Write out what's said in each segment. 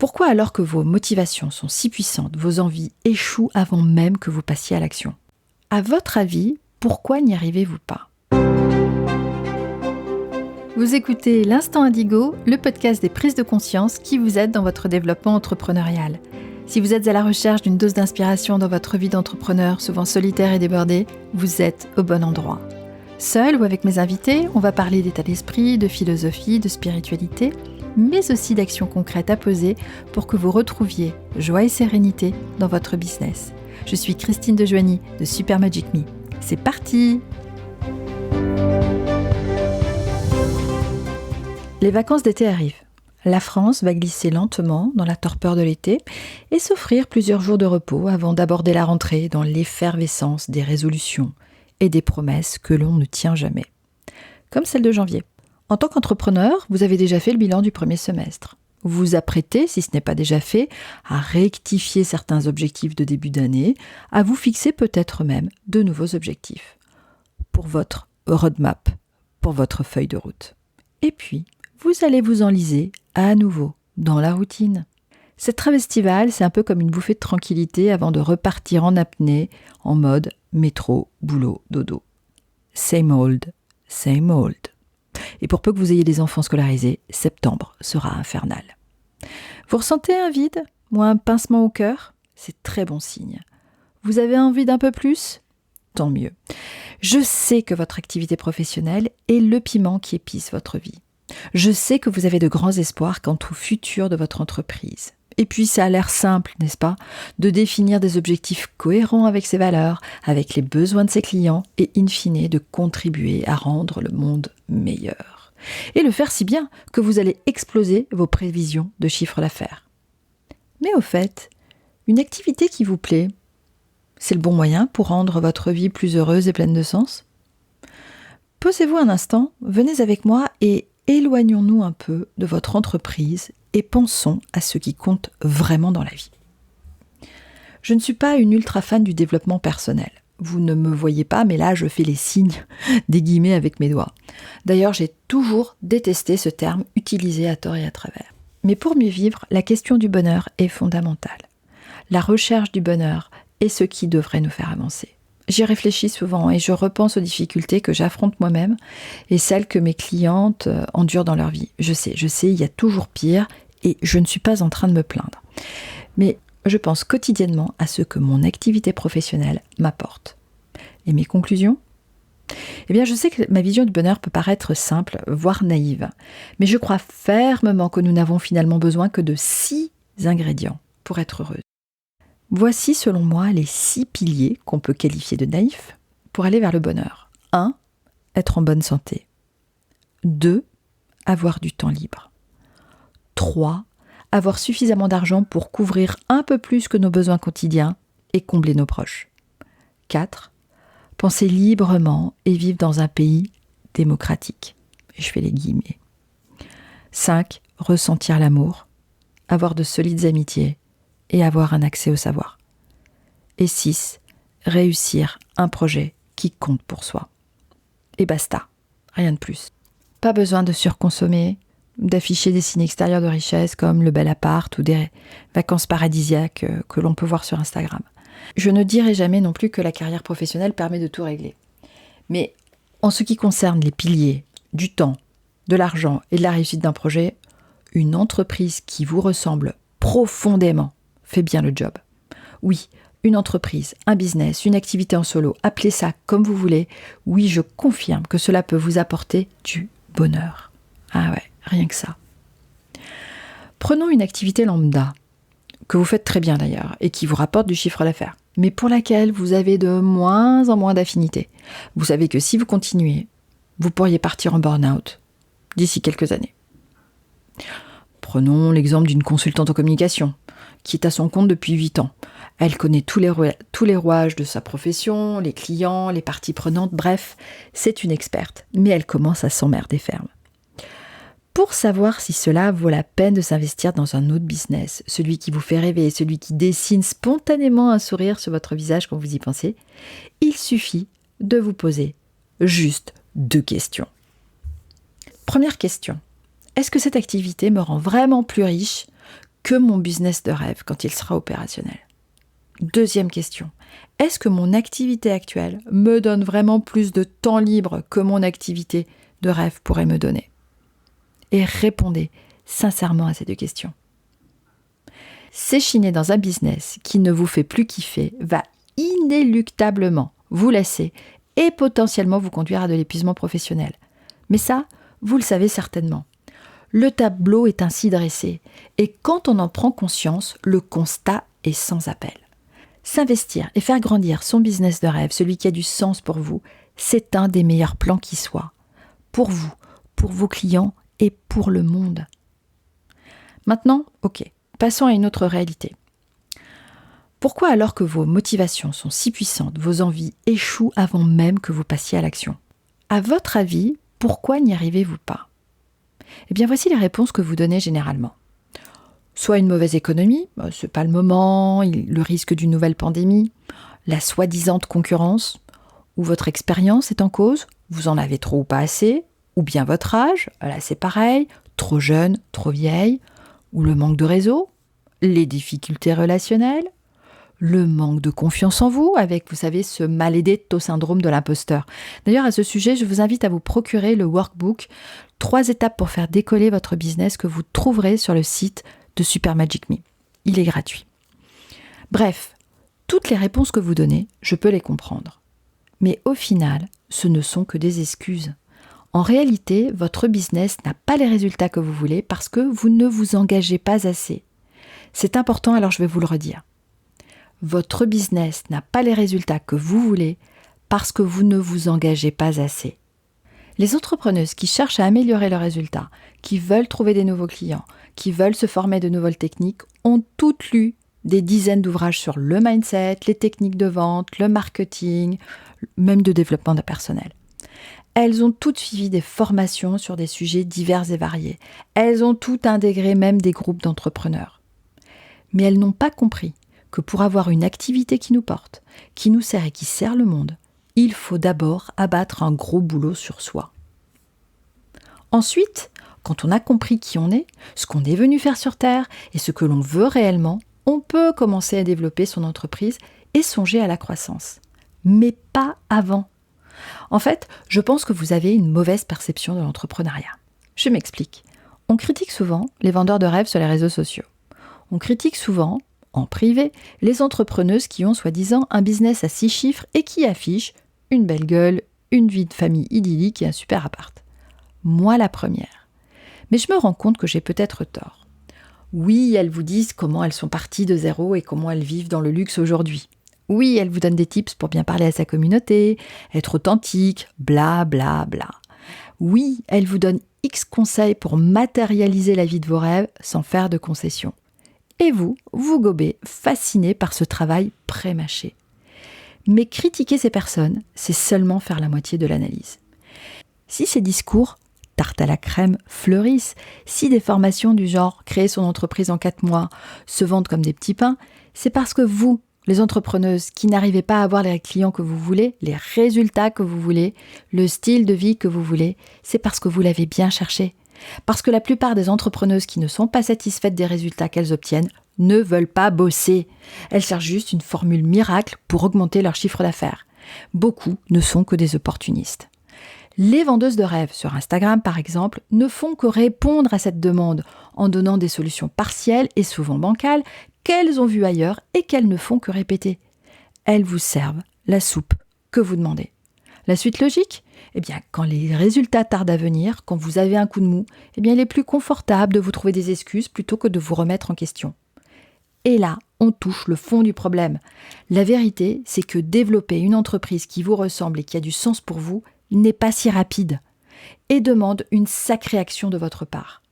Pourquoi alors que vos motivations sont si puissantes, vos envies échouent avant même que vous passiez à l'action ? À votre avis, pourquoi n'y arrivez-vous pas ? Vous écoutez l'Instant Indigo, le podcast des prises de conscience qui vous aide dans votre développement entrepreneurial. Si vous êtes à la recherche d'une dose d'inspiration dans votre vie d'entrepreneur, souvent solitaire et débordée, vous êtes au bon endroit. Seul ou avec mes invités, on va parler d'état d'esprit, de philosophie, de spiritualité, mais aussi d'actions concrètes à poser pour que vous retrouviez joie et sérénité dans votre business. Je suis Christine Dejoigny de Super Magic Me. C'est parti! Les vacances d'été arrivent. La France va glisser lentement dans la torpeur de l'été et s'offrir plusieurs jours de repos avant d'aborder la rentrée dans l'effervescence des résolutions et des promesses que l'on ne tient jamais. Comme celle de janvier. En tant qu'entrepreneur, vous avez déjà fait le bilan du premier semestre. Vous vous apprêtez, si ce n'est pas déjà fait, à rectifier certains objectifs de début d'année, à vous fixer peut-être même de nouveaux objectifs. Pour votre roadmap, pour votre feuille de route. Et puis, vous allez vous enliser à nouveau dans la routine. Cette trêve estivale, c'est un peu comme une bouffée de tranquillité avant de repartir en apnée, en mode métro, boulot, dodo. Same old, same old. Et pour peu que vous ayez des enfants scolarisés, septembre sera infernal. Vous ressentez un vide ou un pincement au cœur ? C'est très bon signe. Vous avez envie d'un peu plus ? Tant mieux. Je sais que votre activité professionnelle est le piment qui épice votre vie. Je sais que vous avez de grands espoirs quant au futur de votre entreprise. Et puis ça a l'air simple, n'est-ce pas, de définir des objectifs cohérents avec ses valeurs, avec les besoins de ses clients et in fine de contribuer à rendre le monde meilleur. Et le faire si bien que vous allez exploser vos prévisions de chiffre d'affaires. Mais au fait, une activité qui vous plaît, c'est le bon moyen pour rendre votre vie plus heureuse et pleine de sens ? Posez-vous un instant, venez avec moi et éloignons-nous un peu de votre entreprise et pensons à ce qui compte vraiment dans la vie. Je ne suis pas une ultra fan du développement personnel. Vous ne me voyez pas, mais là je fais les signes des guillemets avec mes doigts. D'ailleurs, j'ai toujours détesté ce terme utilisé à tort et à travers. Mais pour mieux vivre, la question du bonheur est fondamentale. La recherche du bonheur est ce qui devrait nous faire avancer. J'y réfléchis souvent et je repense aux difficultés que j'affronte moi-même et celles que mes clientes endurent dans leur vie. Je sais, il y a toujours pire et je ne suis pas en train de me plaindre. Mais je pense quotidiennement à ce que mon activité professionnelle m'apporte. Et mes conclusions ? Eh bien, je sais que ma vision du bonheur peut paraître simple, voire naïve. Mais je crois fermement que nous n'avons finalement besoin que de 6 ingrédients pour être heureux. Voici selon moi les 6 piliers qu'on peut qualifier de naïfs pour aller vers le bonheur. 1. Être en bonne santé. 2. Avoir du temps libre. 3. Avoir suffisamment d'argent pour couvrir un peu plus que nos besoins quotidiens et combler nos proches. 4. Penser librement et vivre dans un pays démocratique. Et je fais les guillemets. 5. Ressentir l'amour, avoir de solides amitiés et avoir un accès au savoir. Et 6. Réussir un projet qui compte pour soi. Et basta, rien de plus. Pas besoin de surconsommer, d'afficher des signes extérieurs de richesse comme le bel appart ou des vacances paradisiaques que l'on peut voir sur Instagram. Je ne dirai jamais non plus que la carrière professionnelle permet de tout régler. Mais en ce qui concerne les piliers du temps, de l'argent et de la réussite d'un projet, une entreprise qui vous ressemble profondément fait bien le job. Oui, une entreprise, un business, une activité en solo, appelez ça comme vous voulez. Oui, je confirme que cela peut vous apporter du bonheur. Ah ouais, rien que ça. Prenons une activité lambda, que vous faites très bien d'ailleurs, et qui vous rapporte du chiffre d'affaires, mais pour laquelle vous avez de moins en moins d'affinité. Vous savez que si vous continuez, vous pourriez partir en burn-out d'ici quelques années. Prenons l'exemple d'une consultante en communication, qui est à son compte depuis 8 ans. Elle connaît tous les rouages de sa profession, les clients, les parties prenantes, bref, c'est une experte, mais elle commence à s'emmerder ferme. Pour savoir si cela vaut la peine de s'investir dans un autre business, celui qui vous fait rêver, celui qui dessine spontanément un sourire sur votre visage quand vous y pensez, il suffit de vous poser juste 2 questions. Première question, est-ce que cette activité me rend vraiment plus riche que mon business de rêve quand il sera opérationnel? Deuxième question, est-ce que mon activité actuelle me donne vraiment plus de temps libre que mon activité de rêve pourrait me donner? Et répondez sincèrement à ces deux questions. S'échiner dans un business qui ne vous fait plus kiffer va inéluctablement vous lasser et potentiellement vous conduire à de l'épuisement professionnel. Mais ça, vous le savez certainement. Le tableau est ainsi dressé et quand on en prend conscience, le constat est sans appel. S'investir et faire grandir son business de rêve, celui qui a du sens pour vous, c'est un des meilleurs plans qui soit. Pour vous, pour vos clients et pour le monde. Maintenant, passons à une autre réalité. Pourquoi alors que vos motivations sont si puissantes, vos envies échouent avant même que vous passiez à l'action? À votre avis, pourquoi n'y arrivez-vous pas? Eh bien, voici les réponses que vous donnez généralement. Soit une mauvaise économie, c'est pas le moment, le risque d'une nouvelle pandémie, la soi-disant concurrence, ou votre expérience est en cause, vous en avez trop ou pas assez, ou bien votre âge, là c'est pareil, trop jeune, trop vieille, ou le manque de réseau, les difficultés relationnelles, le manque de confiance en vous, avec, vous savez, ce maledetto syndrome de l'imposteur. D'ailleurs, à ce sujet, je vous invite à vous procurer le workbook 3 étapes pour faire décoller votre business que vous trouverez sur le site de Super Magic Me. Il est gratuit. Bref, toutes les réponses que vous donnez, je peux les comprendre. Mais au final, ce ne sont que des excuses. En réalité, votre business n'a pas les résultats que vous voulez parce que vous ne vous engagez pas assez. C'est important, alors je vais vous le redire. Votre business n'a pas les résultats que vous voulez parce que vous ne vous engagez pas assez. Les entrepreneuses qui cherchent à améliorer leurs résultats, qui veulent trouver des nouveaux clients, qui veulent se former de nouvelles techniques, ont toutes lu des dizaines d'ouvrages sur le mindset, les techniques de vente, le marketing, même de développement de personnel. Elles ont toutes suivi des formations sur des sujets divers et variés. Elles ont toutes intégré même des groupes d'entrepreneurs. Mais elles n'ont pas compris que pour avoir une activité qui nous porte, qui nous sert et qui sert le monde, il faut d'abord abattre un gros boulot sur soi. Ensuite, quand on a compris qui on est, ce qu'on est venu faire sur Terre et ce que l'on veut réellement, on peut commencer à développer son entreprise et songer à la croissance. Mais pas avant. En fait, je pense que vous avez une mauvaise perception de l'entrepreneuriat. Je m'explique. On critique souvent les vendeurs de rêves sur les réseaux sociaux. On critique souvent, en privé, les entrepreneuses qui ont soi-disant un business à 6 chiffres et qui affichent une belle gueule, une vie de famille idyllique et un super appart. Moi la première. Mais je me rends compte que j'ai peut-être tort. Oui, elles vous disent comment elles sont parties de zéro et comment elles vivent dans le luxe aujourd'hui. Oui, elles vous donnent des tips pour bien parler à sa communauté, être authentique, bla bla bla. Oui, elles vous donnent X conseils pour matérialiser la vie de vos rêves sans faire de concessions. Et vous gobez, fasciné par ce travail pré-mâché. Mais critiquer ces personnes, c'est seulement faire la moitié de l'analyse. Si ces discours, tarte à la crème, fleurissent, si des formations du genre créer son entreprise en 4 mois se vendent comme des petits pains, c'est parce que vous, les entrepreneuses qui n'arrivez pas à avoir les clients que vous voulez, les résultats que vous voulez, le style de vie que vous voulez, c'est parce que vous l'avez bien cherché. Parce que la plupart des entrepreneuses qui ne sont pas satisfaites des résultats qu'elles obtiennent ne veulent pas bosser. Elles cherchent juste une formule miracle pour augmenter leur chiffre d'affaires. Beaucoup ne sont que des opportunistes. Les vendeuses de rêves sur Instagram, par exemple, ne font que répondre à cette demande en donnant des solutions partielles et souvent bancales qu'elles ont vues ailleurs et qu'elles ne font que répéter. Elles vous servent la soupe que vous demandez. La suite logique ? Eh bien, quand les résultats tardent à venir, quand vous avez un coup de mou, eh bien, il est plus confortable de vous trouver des excuses plutôt que de vous remettre en question. Et là, on touche le fond du problème. La vérité, c'est que développer une entreprise qui vous ressemble et qui a du sens pour vous n'est pas si rapide et demande une sacrée action de votre part.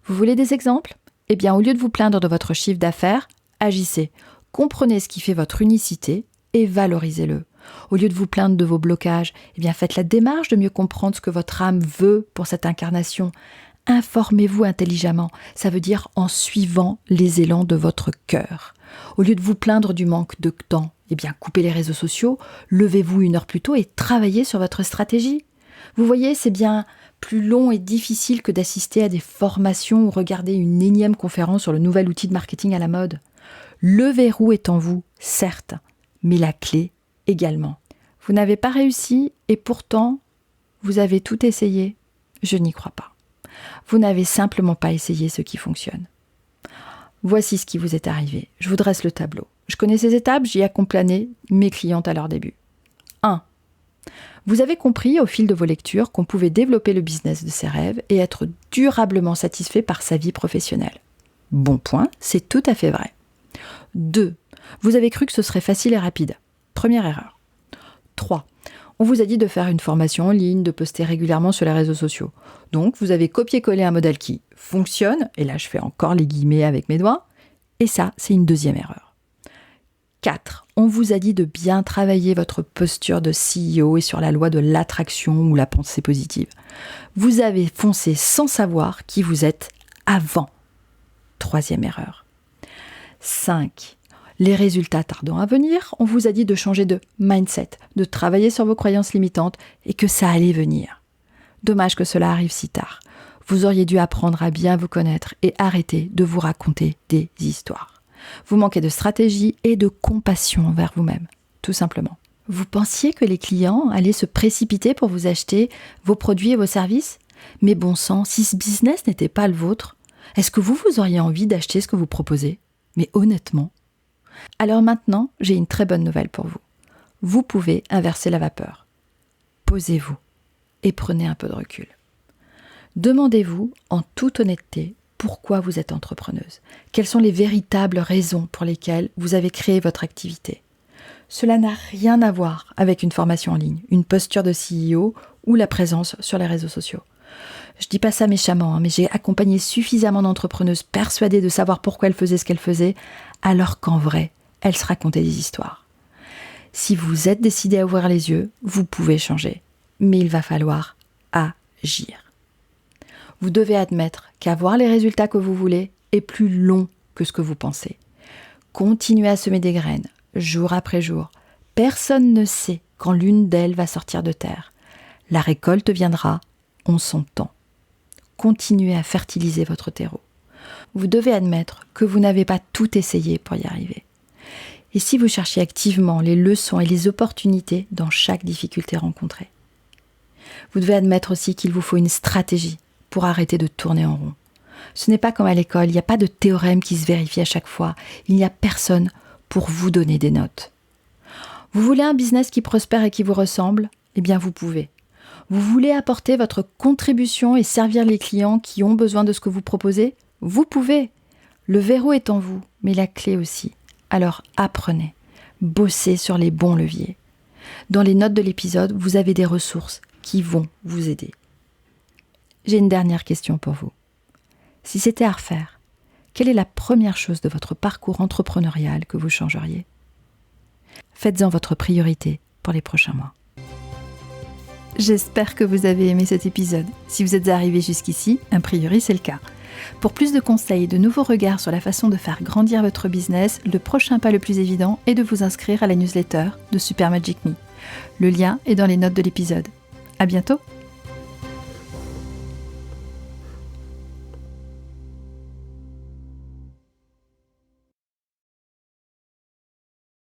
Vous voulez des exemples ? Eh bien, au lieu de vous plaindre de votre chiffre d'affaires, agissez. Comprenez ce qui fait votre unicité et valorisez-le. Au lieu de vous plaindre de vos blocages, eh bien, faites la démarche de mieux comprendre ce que votre âme veut pour cette incarnation. Informez-vous intelligemment, ça veut dire en suivant les élans de votre cœur. Au lieu de vous plaindre du manque de temps, eh bien, coupez les réseaux sociaux, levez-vous 1 heure plus tôt et travaillez sur votre stratégie. Vous voyez, c'est bien plus long et difficile que d'assister à des formations ou regarder une énième conférence sur le nouvel outil de marketing à la mode. Le verrou est en vous, certes, mais la clé également. Vous n'avez pas réussi et pourtant, vous avez tout essayé. Je n'y crois pas. Vous n'avez simplement pas essayé ce qui fonctionne. Voici ce qui vous est arrivé. Je vous dresse le tableau. Je connais ces étapes, j'y accompagnais mes clientes à leur début. 1. Vous avez compris au fil de vos lectures qu'on pouvait développer le business de ses rêves et être durablement satisfait par sa vie professionnelle. Bon point, c'est tout à fait vrai. 2. Vous avez cru que ce serait facile et rapide. Première erreur. 3. On vous a dit de faire une formation en ligne, de poster régulièrement sur les réseaux sociaux. Donc, vous avez copié-collé un modèle qui fonctionne, et là je fais encore les guillemets avec mes doigts, et ça, c'est une deuxième erreur. 4. On vous a dit de bien travailler votre posture de CEO et sur la loi de l'attraction ou la pensée positive. Vous avez foncé sans savoir qui vous êtes avant. Troisième erreur. 5. Les résultats tardant à venir, on vous a dit de changer de mindset, de travailler sur vos croyances limitantes et que ça allait venir. Dommage que cela arrive si tard. Vous auriez dû apprendre à bien vous connaître et arrêter de vous raconter des histoires. Vous manquez de stratégie et de compassion envers vous-même, tout simplement. Vous pensiez que les clients allaient se précipiter pour vous acheter vos produits et vos services ? Mais bon sang, si ce business n'était pas le vôtre, est-ce que vous auriez envie d'acheter ce que vous proposez ? Mais honnêtement. Alors maintenant, j'ai une très bonne nouvelle pour vous. Vous pouvez inverser la vapeur. Posez-vous et prenez un peu de recul. Demandez-vous en toute honnêteté pourquoi vous êtes entrepreneuse. Quelles sont les véritables raisons pour lesquelles vous avez créé votre activité ? Cela n'a rien à voir avec une formation en ligne, une posture de CEO ou la présence sur les réseaux sociaux. Je dis pas ça méchamment, mais j'ai accompagné suffisamment d'entrepreneuses persuadées de savoir pourquoi elles faisaient ce qu'elles faisaient, alors qu'en vrai, elles se racontaient des histoires. Si vous êtes décidé à ouvrir les yeux, vous pouvez changer, mais il va falloir agir. Vous devez admettre qu'avoir les résultats que vous voulez est plus long que ce que vous pensez. Continuez à semer des graines, jour après jour. Personne ne sait quand l'une d'elles va sortir de terre. La récolte viendra en son temps. Continuez à fertiliser votre terreau. Vous devez admettre que vous n'avez pas tout essayé pour y arriver. Et si vous cherchez activement les leçons et les opportunités dans chaque difficulté rencontrée. Vous devez admettre aussi qu'il vous faut une stratégie pour arrêter de tourner en rond. Ce n'est pas comme à l'école, il n'y a pas de théorème qui se vérifie à chaque fois. Il n'y a personne pour vous donner des notes. Vous voulez un business qui prospère et qui vous ressemble ? Eh bien, vous pouvez. Vous voulez apporter votre contribution et servir les clients qui ont besoin de ce que vous proposez ? Vous pouvez. Le verrou est en vous, mais la clé aussi. Alors apprenez, bossez sur les bons leviers. Dans les notes de l'épisode, vous avez des ressources qui vont vous aider. J'ai une dernière question pour vous. Si c'était à refaire, quelle est la première chose de votre parcours entrepreneurial que vous changeriez ? Faites-en votre priorité pour les prochains mois. J'espère que vous avez aimé cet épisode. Si vous êtes arrivé jusqu'ici, a priori c'est le cas. Pour plus de conseils et de nouveaux regards sur la façon de faire grandir votre business, le prochain pas le plus évident est de vous inscrire à la newsletter de Super Magic Me. Le lien est dans les notes de l'épisode. À bientôt!